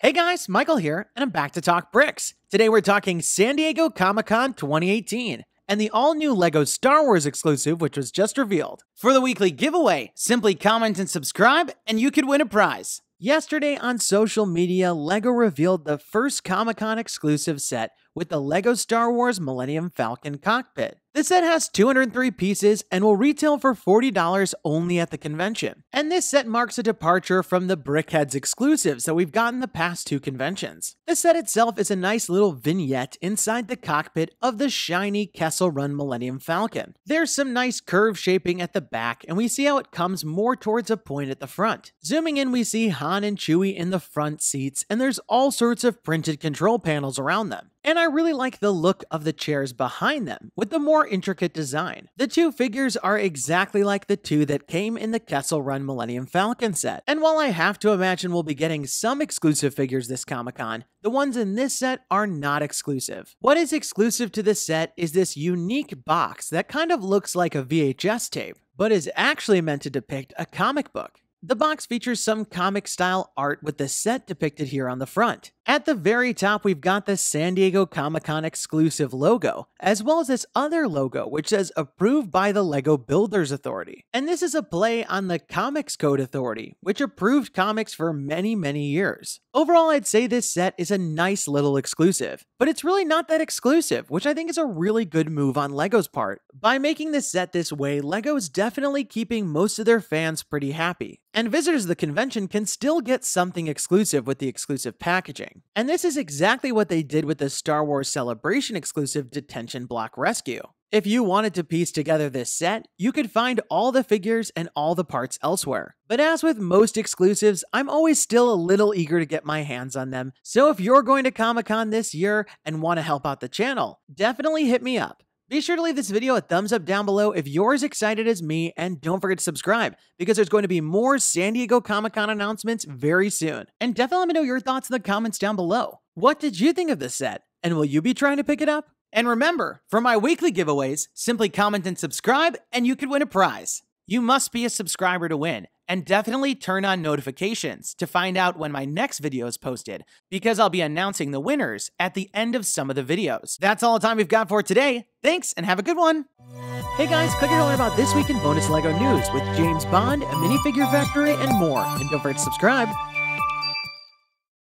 Hey guys, Michael here, and I'm back to talk bricks. Today we're talking San Diego Comic-Con 2018 and the all-new LEGO Star Wars exclusive which was just revealed. For the weekly giveaway, simply comment and subscribe and you could win a prize. Yesterday on social media, LEGO revealed the first Comic-Con exclusive set with the LEGO Star Wars MIllennium Falcon Cockpit. The set has 203 pieces and will retail for $40 only at the convention. And this set marks a departure from the Brickheads exclusives that we've gotten the past two conventions. The set itself is a nice little vignette inside the cockpit of the shiny Kessel Run Millennium Falcon. There's some nice curve shaping at the back, and we see how it comes more towards a point at the front. Zooming in, we see Han and Chewie in the front seats, and there's all sorts of printed control panels around them. And I really like the look of the chairs behind them, with the more intricate design. The two figures are exactly like the two that came in the Kessel Run Millennium Falcon set. And while I have to imagine we'll be getting some exclusive figures this Comic-Con, the ones in this set are not exclusive. What is exclusive to this set is this unique box that kind of looks like a VHS tape, but is actually meant to depict a comic book. The box features some comic-style art with the set depicted here on the front. At the very top, we've got the San Diego Comic-Con exclusive logo, as well as this other logo which says approved by the LEGO Builders Authority. And this is a play on the Comics Code Authority, which approved comics for many years. Overall, I'd say this set is a nice little exclusive, but it's really not that exclusive, which I think is a really good move on LEGO's part. By making this set this way, LEGO is definitely keeping most of their fans pretty happy. And visitors of the convention can still get something exclusive with the exclusive packaging. And this is exactly what they did with the Star Wars Celebration exclusive Detention Block Rescue. If you wanted to piece together this set, you could find all the figures and all the parts elsewhere. But as with most exclusives, I'm always still a little eager to get my hands on them, so if you're going to Comic-Con this year and want to help out the channel, definitely hit me up. Be sure to leave this video a thumbs up down below if you're as excited as me, and don't forget to subscribe, because there's going to be more San Diego Comic-Con announcements very soon. And definitely let me know your thoughts in the comments down below. What did you think of this set? And will you be trying to pick it up? And remember, for my weekly giveaways, simply comment and subscribe and you could win a prize. You must be a subscriber to win, and definitely turn on notifications to find out when my next video is posted, because I'll be announcing the winners at the end of some of the videos. That's all the time we've got for today. Thanks, and have a good one. Hey guys, click here to learn about this week in bonus LEGO news with James Bond, a minifigure factory, and more. And don't forget to subscribe.